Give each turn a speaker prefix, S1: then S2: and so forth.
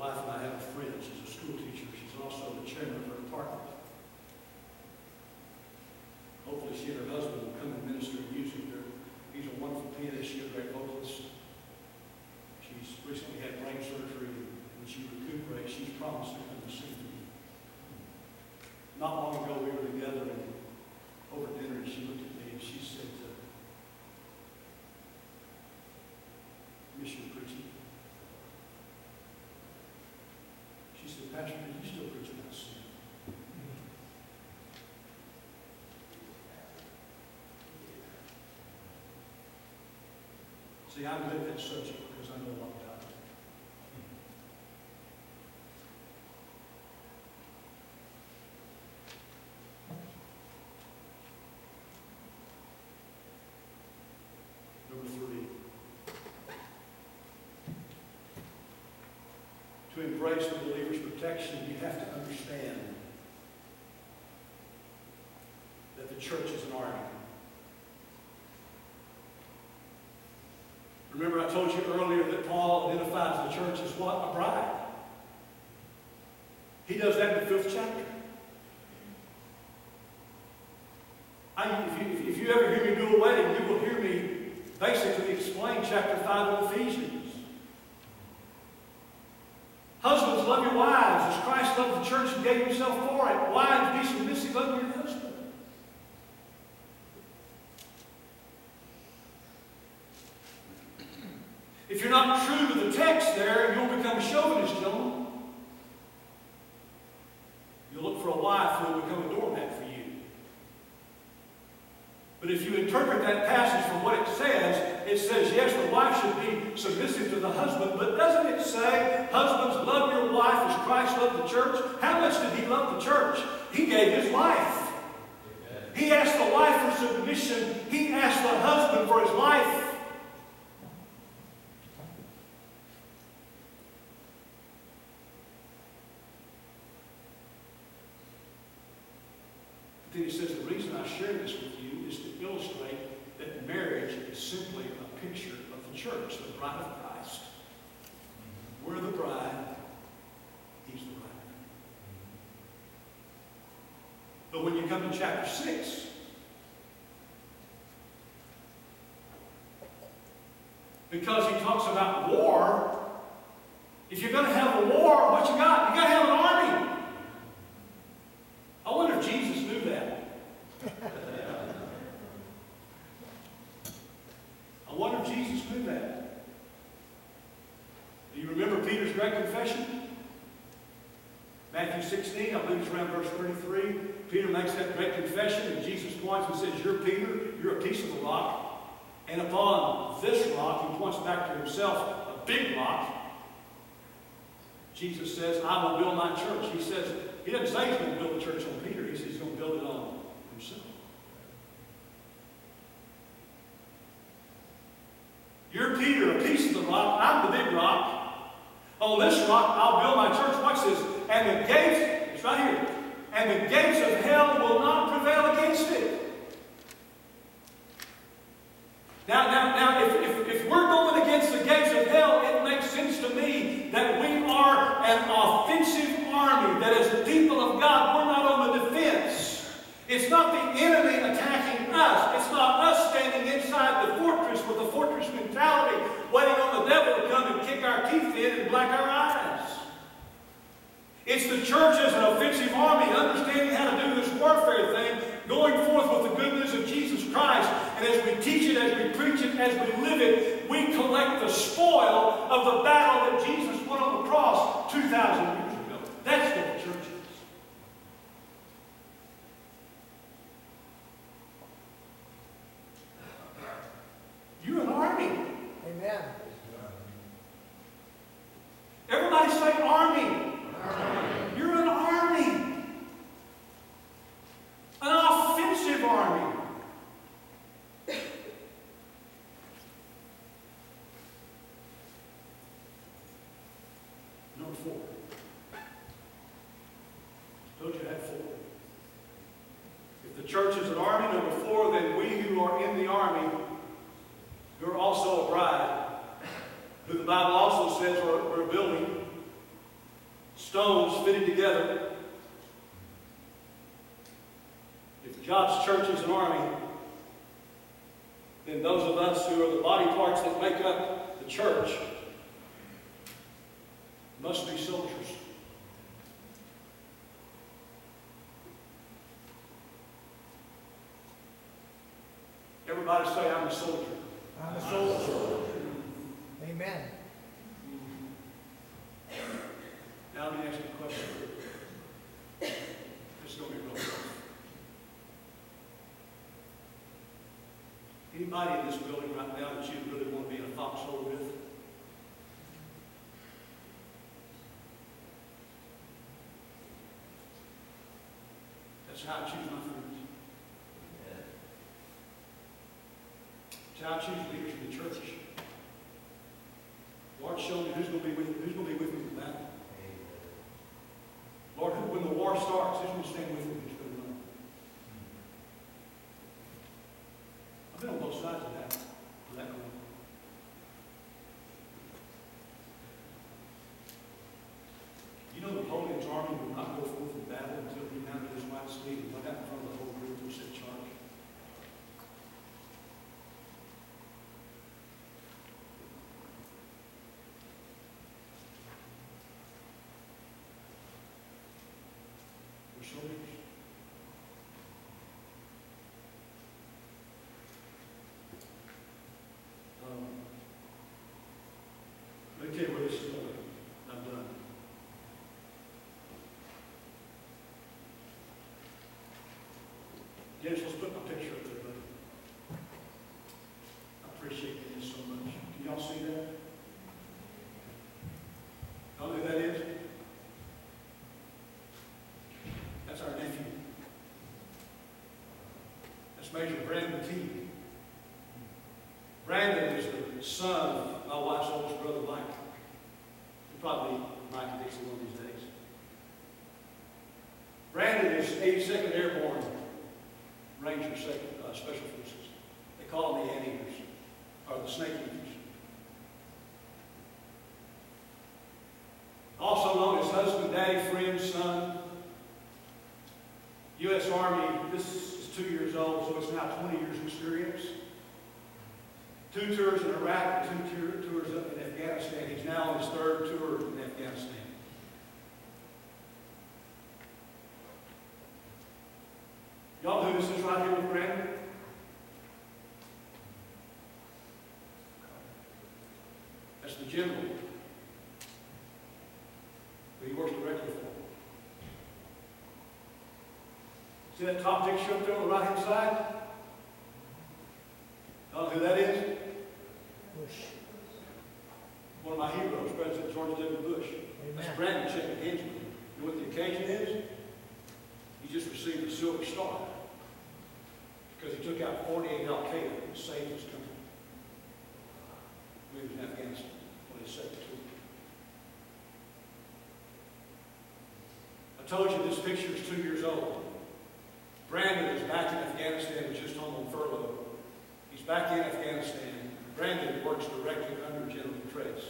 S1: wife and I have a friend. She's a school teacher. She's also the chairman of her department. Hopefully she and her husband will come and minister in music. He's a wonderful pianist. She's a great vocalist. She's recently had brain surgery. When she recuperates, she's promised to come and sing to me. Not long ago, we were together and over dinner, and she looked at me and she said, "Miss you preaching." She said, "Pastor, do you still preach about sin?" See, I'm good at that subject because I know a lot about it. Number 3. To embrace the believer's protection, you have to understand that the church is an army. Remember, I told you earlier that Paul identifies the church as what? A bride. He does that in the 5th chapter. If you ever hear me do a wedding, you will hear me basically explain chapter 5 of Ephesians. Husbands, love your wives as Christ loved the church and gave himself for it. Wives, be submissive unto your husband. If you're not true to the text there, you'll become a chauvinist, gentlemen. You'll look for a wife who will become a doormat for you. But if you interpret that passage from what it says yes, the wife should be submissive to the husband, but doesn't it say, husbands, love your wife as Christ loved the church? How much did he love the church? He gave his life. He asked the wife for submission. He asked the husband for his life. Then he says, the reason I share this with you is to illustrate that marriage is simply a picture of the church, the bride of Christ. We're the bride. He's the bride. But when you come to chapter 6, because he talks about war, if you're going to have a war, what you got? You got to have an army. I wonder if Jesus knew that. I wonder if Jesus knew that. Do you remember Peter's great confession? Matthew 16, I believe it's around verse 33. Peter makes that great confession, and Jesus points and says, "You're Peter, you're a piece of the rock. And upon this rock," he points back to himself, a big rock. Jesus says, "I will build my church." He says, he doesn't say he's going to build a church on Peter. He says he's going to build it on himself. You're Peter, a piece of the rock. I'm the big rock. On this rock, I'll build my church. Watch this. And the gates, it's right here. And the gates of hell will not prevail against it. Now, if we're going against the gates of hell, it makes sense to me that we are an offensive army, that as the people of God, we're not on the defense. It's not the enemy attacking us. It's not us standing inside the fortress with a fortress mentality, waiting on the devil to come and kick our teeth in and black our eyes. It's the church as an offensive army, understanding how to do this warfare thing, going forth with the good news of Jesus Christ. And as we teach it, as we preach it, as we live it, we collect the spoil of the battle that Jesus won on the cross 2,000 years ago. That's what the church is. You're an army.
S2: Amen.
S1: Everybody say army. You're an army. An offensive army. Number 4. Told you I had 4. If the church is an army, number 4, then we who are in the army, who are. 'You're also a bride, who the Bible also says we're building. stones fitted together. If God's church is an army, then those of us who are the body parts that make up the church must be soldiers. Everybody say, I'm a soldier.
S2: I'm a soldier. Amen.
S1: Now let me ask you a question. This is going to be real tough. Anybody in this building right now that you really want to be in a foxhole with? That's how I choose my friends. That's how I choose leaders in the church. Lord, show me who's going to be with me. Who's going to be with me in the battle? Lord, when the war starts, who's going to stand with me? Who's going to run? I've been on both sides of that. You know Napoleon's army would not go forth in battle until he mounted his white steed and went out in front of the whole group and said, charge. We're soldiers. Let me tell you where this is going. I'm done. Dennis, let's put my picture up there, buddy. I appreciate this so much. Can y'all see that? Y'all know who that is? That's our nephew. That's Major Brandon T. Brandon is the son of my wife's oldest brother, Mike. He'll probably be Mike Dixie one of these days. Brandon is 82nd Airborne Ranger Special Forces. They call them the anteaters, or the snake eaters. Also known as husband, daddy, friend, son. U.S. Army, this is 2 years old, so it's now 20 years experience. 2 tours in Iraq and 2 tours up in Afghanistan. He's now on his 3rd tour in Afghanistan. Y'all know who this is right here with Brandon? That's the general who he works directly for. See that top picture up there on the right-hand side? Y'all know who that is?
S2: Bush.
S1: One of my heroes, President George W. Bush.
S2: Amen.
S1: That's Brandon shaking hands with him. You know what the occasion is? He just received a Silver Star because he took out 48 Al-Qaeda and saved his country. He was in Afghanistan on his 2nd tour. I told you this picture is 2 years old. Brandon is back in Afghanistan, was just home on furlough. He's back in Afghanistan. Brandon works directly under General Petraeus.